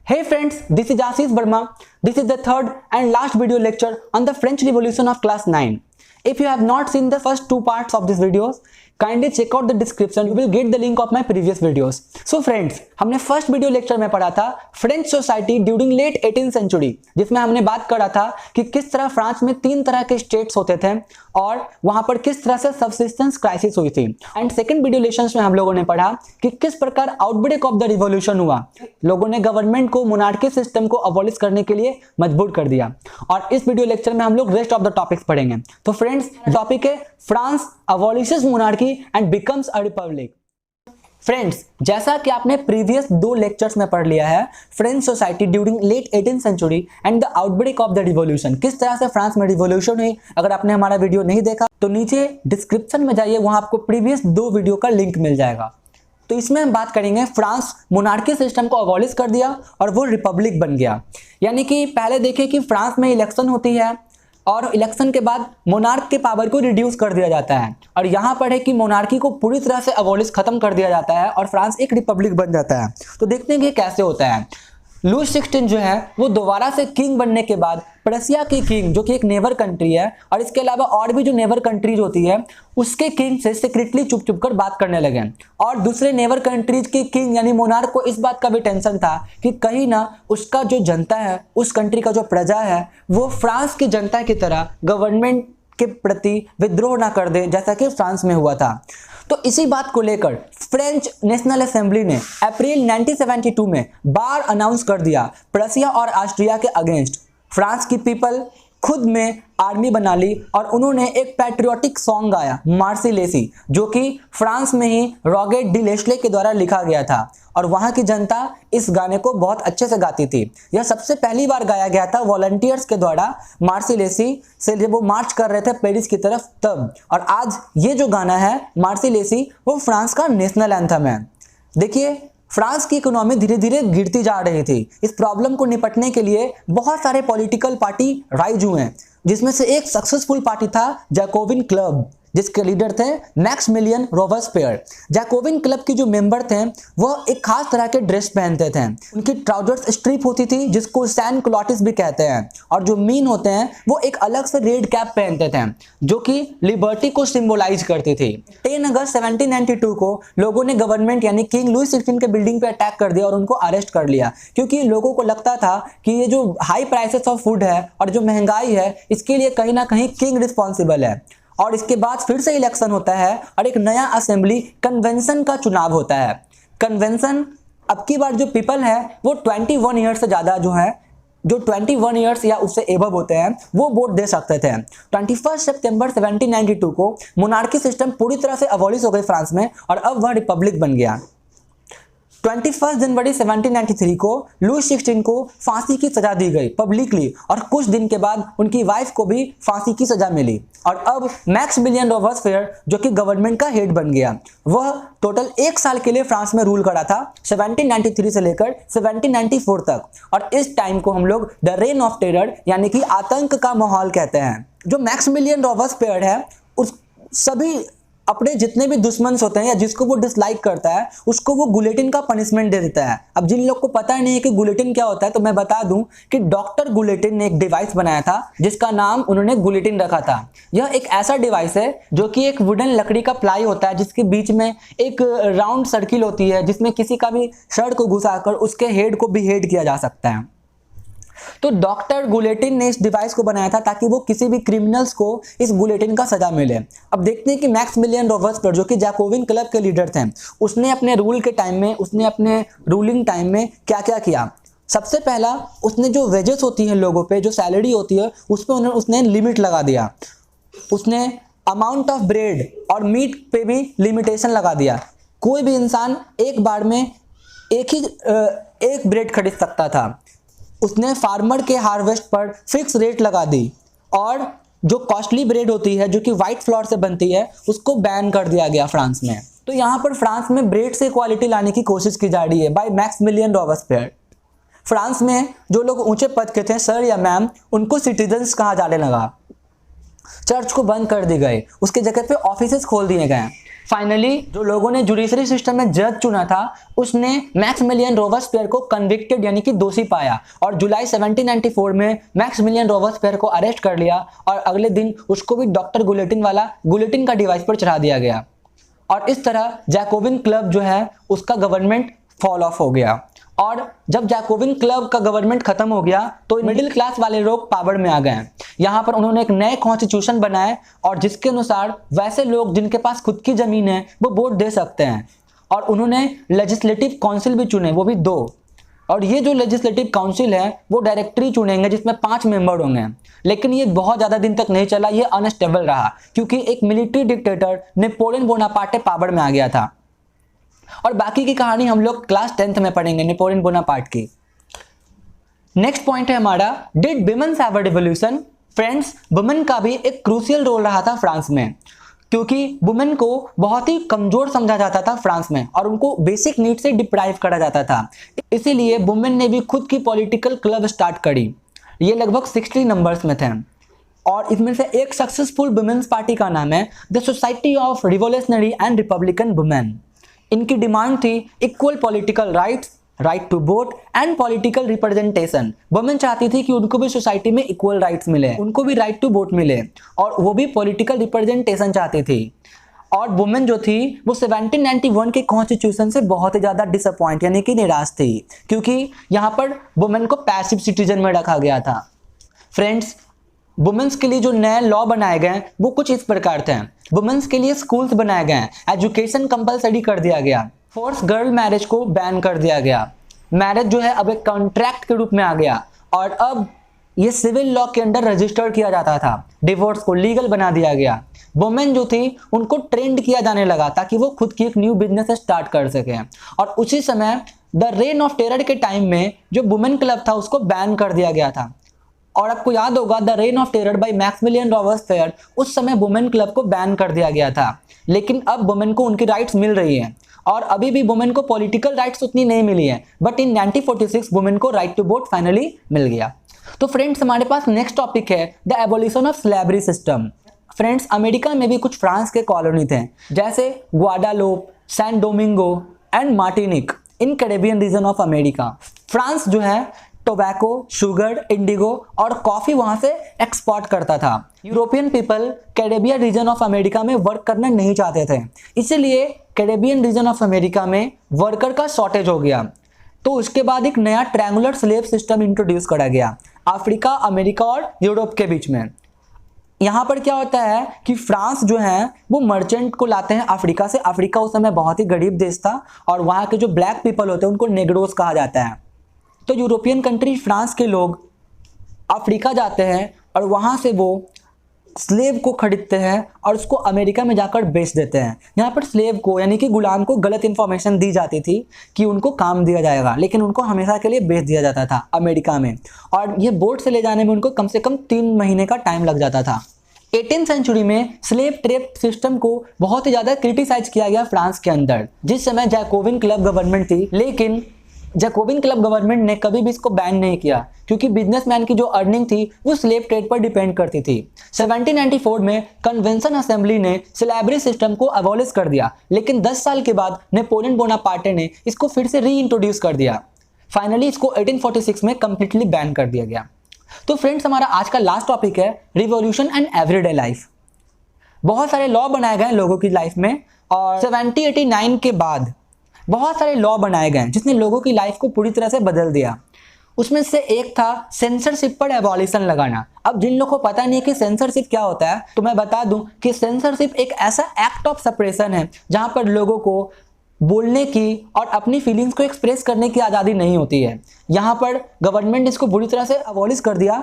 Hey friends, this is Ashish Verma. This is the third and last video lecture on the French Revolution of class 9. If you have not seen the first two parts of these videos, kindly check out the description. You will get the link of my previous videos. So friends, हमने first video lecture में पढ़ा था French society during late 18th century, जिसमें हमने बात करा था कि किस तरह फ्रांस में तीन तरह के स्टेट्स होते थे और वहां पर किस तरह से सबसिस्टेंस क्राइसिस हुई थी। एंड सेकंड वीडियो लेक्चर्स में हम लोगों ने पढ़ा कि किस प्रकार आउटब्रेक ऑफ द रिवॉल्यूशन हुआ, लोगों ने गवर्नमेंट को मोनार्की सिस्टम को अबॉलिश करने के लिए मजबूर कर दिया। और इस वीडियो लेक्चर में हम लोग रेस्ट ऑफ द टॉपिक्स पढ़ेंगे। तो फ्रेंड्स, टॉपिक है France अबॉलिशेस monarchy and becomes a republic. Friends, जैसा कि आपने प्रीवियस दो लेक्चर्स में पढ़ लिया है, French society during late 18th century and the outbreak of the revolution, किस तरह से फ्रांस में रिवॉल्यूशन हुई। अगर आपने हमारा वीडियो नहीं देखा तो नीचे डिस्क्रिप्शन में जाइए, वहां आपको प्रीवियस दो वीडियो का लिंक मिल जाएगा। तो इसमें हम बात करेंगे फ्रांस मोनार्की सिस्टम को अबॉलिश कर दिया और वो रिपब्लिक बन गया। यानी कि पहले देखें कि फ्रांस में इलेक्शन होती है और इलेक्शन के बाद मोनार्क के पावर को रिड्यूस कर दिया जाता है, और यहाँ पर है कि मोनार्की को पूरी तरह से अबॉलिश खत्म कर दिया जाता है और फ्रांस एक रिपब्लिक बन जाता है। तो देखते हैं कि कैसे होता है। लुई 16 जो है वो दोबारा से किंग बनने के बाद प्रसिया की किंग, जो कि एक नेबर कंट्री है, और इसके अलावा और भी जो नेबर कंट्रीज होती है उसके किंग से सीक्रेटली चुप चुप कर बात करने लगे। और दूसरे नेबर कंट्रीज के किंग यानी मोनार्क को इस बात का भी टेंशन था कि कहीं ना उसका जो जनता है, उस कंट्री का जो प्रजा है, वो फ्रांस की जनता की तरह गवर्नमेंट के प्रति विद्रोह ना कर दे, जैसा कि फ्रांस में हुआ था। तो इसी बात को लेकर फ्रेंच नेशनल असेंबली ने अप्रैल 1972 में बार अनाउंस कर दिया प्रसिया और ऑस्ट्रिया के अगेंस्ट। फ्रांस की पीपल खुद में आर्मी बना ली और उन्होंने एक पैट्रियोटिक सॉन्ग गाया, मार्सिलेसी, जो कि फ्रांस में ही रॉगेट डी लेस्ले के द्वारा लिखा गया था, और वहां की जनता इस गाने को बहुत अच्छे से गाती थी। यह सबसे पहली बार गाया गया था वॉलंटियर्स के द्वारा मार्सिलेसी से, जब वो मार्च कर रहे थे पेरिस की तरफ तब। और आज ये जो गाना है मार्सिलेसी, वो फ्रांस का नेशनल एंथम है। देखिए, फ्रांस की इकोनॉमी धीरे धीरे गिरती जा रही थी। इस प्रॉब्लम को निपटने के लिए बहुत सारे पॉलिटिकल पार्टी राइज हुए हैं, जिसमें से एक सक्सेसफुल पार्टी था जैकोबिन क्लब, जिसके लीडर थे मैक्सिमिलियन रोबेस्पियर। जैकोबिन क्लब के जो मेंबर थे वह एक खास तरह के ड्रेस पहनते थे। उनकी ट्राउजर्स स्ट्रिप होती थी, जिसको सैन क्लॉटिस भी कहते हैं, और जो मीन होते हैं वो एक अलग से रेड कैप पहनते थे, जो कि लिबर्टी को सिंबलाइज करती थी। 10 अगस्त 1792 को लोगों ने गवर्नमेंट यानी किंग लुई 16 के बिल्डिंग पे अटैक कर दिया और उनको अरेस्ट कर लिया, क्योंकि लोगों को लगता था कि ये जो हाई प्राइसेस ऑफ फूड है और जो महंगाई है, इसके लिए कहीं ना कहीं किंग रिस्पॉन्सिबल है। और इसके बाद फिर से इलेक्शन होता है और एक नया असेंबली कन्वेंशन का चुनाव होता है। कन्वेंशन, अब की बार जो पीपल है वो 21 ईयर्स से ज़्यादा जो है, जो 21 ईयर्स या उससे एबव होते हैं, वो वोट दे सकते थे। 21 सितंबर 1792 को मोनार्की सिस्टम पूरी तरह से अबॉलिश हो गई फ्रांस में, और अब वह रिपब्लिक बन गया। 21 जनवरी 1793 को लुई 16 को फांसी की सजा दी गई पब्लिकली, और कुछ दिन के बाद उनकी वाइफ को भी फांसी की सजा मिली। और अब मैक्सिमिलियन रोबेस्पियर, जो कि गवर्नमेंट का हेड बन गया, वह टोटल 1 साल के लिए फ्रांस में रूल करा था, 1793 से लेकर 1794 तक। और इस टाइम को हम लोग द रेन ऑफ टेरर यानी कि आतंक का माहौल कहते हैं। जो मैक्सिमिलियन रोबेस्पियर है, उस सभी अपने जितने भी दुश्मन होते हैं या जिसको वो डिसलाइक करता है, उसको वो गुलेटिन का पनिशमेंट दे देता है। अब जिन लोग को पता ही नहीं है कि गुलेटिन क्या होता है, तो मैं बता दूं कि डॉक्टर गुलेटिन ने एक डिवाइस बनाया था जिसका नाम उन्होंने गुलेटिन रखा था। यह एक ऐसा डिवाइस है जो कि एक वुडन लकड़ी का प्लाई होता है, जिसके बीच में एक राउंड सर्किल होती है, जिसमें किसी का भी शर्ट को घुसाकर उसके हेड को बिहेड किया जा सकता है। तो डॉक्टर गुलेटिन ने इस डिवाइस को बनाया था ताकि वो किसी भी क्रिमिनल्स को इस गुलेटिन का सजा मिले। अब देखते हैं कि मैक्सिमिलियन रोबेस्पियर, जो कि जैकोबिन क्लब के लीडर थे, उसने अपने रूल के टाइम में, उसने अपने रूलिंग टाइम में क्या क्या किया। सबसे पहला, उसने जो वेजेस होती है लोगों पे, जो सैलरी होती है, उस पर उसने लिमिट लगा दिया। उसने अमाउंट ऑफ ब्रेड और मीट पे भी लिमिटेशन लगा दिया। कोई भी इंसान एक बार में एक ब्रेड खरीद सकता था। उसने फार्मर के हार्वेस्ट पर फिक्स रेट लगा दी, और जो कॉस्टली ब्रेड होती है, जो कि व्हाइट फ्लोर से बनती है, उसको बैन कर दिया गया फ्रांस में। तो यहाँ पर फ्रांस में ब्रेड से क्वालिटी लाने की कोशिश की जा रही है बाय मैक्सिमिलियन रोबेस्पियर। फ्रांस में जो लोग ऊंचे पद के थे, सर या मैम, उनको सिटीजन्स कहा जाने लगा। चर्च को बंद कर दी गए, उसके जगह पे ऑफिसेस खोल दिए गए। फाइनली जो लोगों ने जुडिशरी सिस्टम में जज चुना था उसने मैक्सिमिलियन रोबेस्पियर को कन्विक्टेड यानी कि दोषी पाया और जुलाई 1794 में मैक्सिमिलियन रोबेस्पियर को अरेस्ट कर लिया और अगले दिन उसको भी डॉक्टर गुलेटिन वाला गुलेटिन का डिवाइस पर चढ़ा दिया गया और इस तरह जैकोबिन क्लब जो है उसका गवर्नमेंट फॉल ऑफ हो गया। और जब जैकोबिन क्लब का गवर्नमेंट खत्म हो गया तो मिडिल क्लास वाले लोग पावर में आ गए। यहाँ पर उन्होंने एक नए कॉन्स्टिट्यूशन बनाए और जिसके अनुसार वैसे लोग जिनके पास खुद की जमीन है वो वोट दे सकते हैं और उन्होंने लेजिस्लेटिव काउंसिल भी चुने, वो भी 2। और ये जो लेजिस्लेटिव काउंसिल है वो डायरेक्टरी चुनेंगे जिसमें 5 मेंबर होंगे। लेकिन ये बहुत ज़्यादा दिन तक नहीं चला, ये अनस्टेबल रहा क्योंकि एक military dictator Napoleon Bonaparte power में आ गया था। और बाकी की कहानी हम लोग क्लास 10th में पढ़ेंगे नेपोलियन बोनापार्ट की। नेक्स्ट पॉइंट है हमारा, did womens have a revolution? Friends, women का भी एक क्रूशियल रोल रहा था फ्रांस में क्योंकि वुमेन को बहुत ही कमजोर समझा जाता था फ्रांस में और उनको बेसिक नीड से डिप्राइव करा जाता था। इसीलिए वुमेन ने भी खुद की पॉलिटिकल क्लब स्टार्ट करी। ये लगभग 60 नंबर्स में थे और इसमें से एक सक्सेसफुल वुमेन्स पार्टी का नाम है the society of revolutionary and republican women. इनकी डिमांड थी equal political rights, right to vote and political representation. Women चाहती थी कि उनको भी सोसाइटी में इक्वल राइट्स मिले, उनको भी राइट टू वोट मिले और वो भी पॉलिटिकल रिप्रेजेंटेशन चाहती थी। और वुमेन जो थी वो 1791 के कॉन्स्टिट्यूशन से बहुत ही ज़्यादा डिसअपॉइंट यानी कि निराश थी क्योंकि यहाँ पर वुमेन को पैसिव सिटीजन में रखा गया था। फ्रेंड्स, वुमेन्स के लिए जो नए लॉ बनाए गए वो कुछ इस प्रकार थे। वुमेन्स के लिए स्कूल्स बनाए गए, एजुकेशन कंपलसरी कर दिया गया, फोर्स गर्ल मैरिज को बैन कर दिया गया, मैरिज जो है अब एक कॉन्ट्रैक्ट के रूप में आ गया और अब ये सिविल लॉ के अंडर रजिस्टर किया जाता था, डिवोर्स को लीगल बना दिया गया। वुमेन जो थी उनको ट्रेंड किया जाने लगा ताकि वो खुद की एक न्यू बिजनेस स्टार्ट कर सके। और उसी समय द रेन ऑफ टेरर के टाइम में जो वुमेन क्लब था उसको बैन कर दिया गया था। और आपको याद होगा the reign of terror by Maximilien Robespierre, उस समय वुमेन क्लब को बैन कर दिया गया था। लेकिन अब वुमेन को उनकी राइट्स मिल रही है और अभी भी वुमेन को पॉलिटिकल राइट्स उतनी नहीं मिली है, बट इन 1946 वुमेन को राइट टू वोट फाइनली मिल गया। तो फ्रेंड्स, हमारे पास नेक्स्ट टॉपिक है the abolition of slavery system. Friends, America में भी कुछ फ्रांस के कॉलोनी थे जैसे Guadeloupe, San Domingo and Martinique in Caribbean region of America. France जो है टोबैको, शुगर, इंडिगो और कॉफी वहां से एक्सपोर्ट करता था। European people Caribbean region of America में वर्क करना नहीं चाहते थे, इसीलिए कैरेबियन रीजन ऑफ अमेरिका में वर्कर का शॉर्टेज हो गया। तो उसके बाद एक नया ट्रायंगुलर स्लेव सिस्टम इंट्रोड्यूस करा गया अफ्रीका, अमेरिका और यूरोप के बीच में। यहाँ पर क्या होता है कि फ्रांस जो है वो मर्चेंट को लाते हैं अफ्रीका से। अफ्रीका उस समय बहुत ही गरीब देश था और वहाँ के जो ब्लैक पीपल होते हैं उनको नेग्रोस कहा जाता है। तो यूरोपियन कंट्री फ्रांस के लोग अफ्रीका जाते हैं और वहाँ से वो स्लेव को खरीदते हैं और उसको अमेरिका में जाकर बेच देते हैं। यहाँ पर स्लेव को यानी कि गुलाम को गलत इन्फॉर्मेशन दी जाती थी कि उनको काम दिया जाएगा, लेकिन उनको हमेशा के लिए बेच दिया जाता था अमेरिका में। और ये बोट से ले जाने में उनको कम से कम 3 महीने का टाइम लग जाता था। 18th सेंचुरी में स्लेव ट्रेड सिस्टम को बहुत ही ज़्यादा क्रिटिसाइज किया गया फ्रांस के अंदर। जिस समय जैकोबिन क्लब गवर्नमेंट थी, लेकिन जैकोबिन क्लब गवर्नमेंट ने कभी भी इसको बैन नहीं किया क्योंकि बिजनेसमैन की जो अर्निंग थी वो स्लेव ट्रेड पर डिपेंड करती थी। 1794 में कन्वेंशन असेंबली ने स्लेवरी सिस्टम को अबॉलिश कर दिया, लेकिन 10 साल के बाद नेपोलियन बोनापार्टे ने इसको फिर से री इंट्रोड्यूस कर दिया। फाइनली इसको 1846 में कंप्लीटली बैन कर दिया गया। तो फ्रेंड्स, हमारा आज का लास्ट टॉपिक है रिवॉल्यूशन एंड एवरीडे लाइफ। बहुत सारे लॉ बनाए गए लोगों की लाइफ में और 1789 के बाद बहुत सारे लॉ बनाए गए जिसने लोगों की लाइफ को पूरी तरह से बदल दिया। उसमें से एक था सेंसरशिप पर एबॉलिशन लगाना। अब जिन लोगों को पता नहीं कि सेंसरशिप क्या होता है तो मैं बता दूं कि सेंसरशिप एक ऐसा एक्ट ऑफ सप्रेशन है जहां पर लोगों को बोलने की और अपनी फीलिंग्स को एक्सप्रेस करने की आज़ादी नहीं होती है। यहाँ पर गवर्नमेंट ने इसको बुरी तरह से अबॉलिश कर दिया।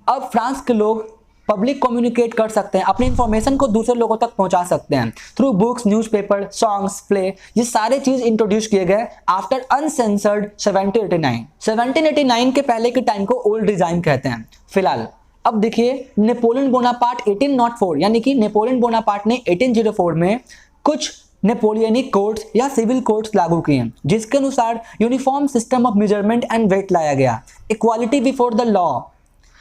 अब फ्रांस के लोग पब्लिक कम्युनिकेट कर सकते हैं, अपनी इंफॉर्मेशन को दूसरे लोगों तक पहुंचा सकते हैं through books, newspaper, songs, play. ये सारे चीज इंट्रोड्यूस किए गए आफ्टर अनसेंसर्ड 1789। 1789 के पहले के टाइम को ओल्ड रिजाइम कहते हैं। फिलहाल अब देखिए, नेपोलियन बोनापार्ट 1804 यानी कि नेपोलियन बोनापार्ट ने 1804 में कुछ नेपोलियनिक कोड्स या सिविल कोड्स लागू किए जिसके अनुसार uniform system of measurement and weight लाया गया, इक्वालिटी बिफोर द लॉ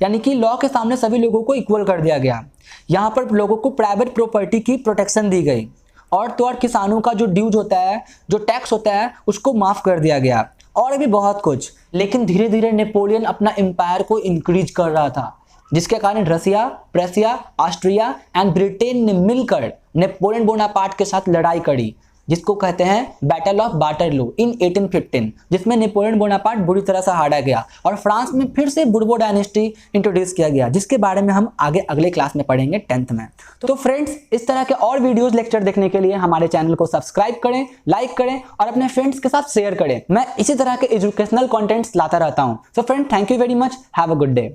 यानी कि लॉ के सामने सभी लोगों को इक्वल कर दिया गया। यहाँ पर लोगों को प्राइवेट प्रॉपर्टी की प्रोटेक्शन दी गई और तो और किसानों का जो ड्यूज होता है, जो टैक्स होता है, उसको माफ कर दिया गया और भी बहुत कुछ। लेकिन धीरे धीरे नेपोलियन अपना एम्पायर को इंक्रीज कर रहा था, जिसके कारण रसिया, प्रेसिया, ऑस्ट्रिया एंड ब्रिटेन ने मिलकर नेपोलियन बोनापार्ट के साथ लड़ाई करी, जिसको कहते हैं बैटल ऑफ वाटरलू इन 1815, जिसमें नेपोलियन बोनापार्ट बुरी तरह से हारा गया और फ्रांस में फिर से बुर्बो डायनेस्टी इंट्रोड्यूस किया गया, जिसके बारे में हम आगे अगले क्लास में पढ़ेंगे 10th में। तो फ्रेंड्स, इस तरह के और वीडियोस लेक्चर देखने के लिए हमारे चैनल को सब्सक्राइब करें, लाइक करें और अपने फ्रेंड्स के साथ शेयर करें। मैं इसी तरह के एजुकेशनल कंटेंट्स लाता रहता हूं। So friend, thank you very much, have a good day.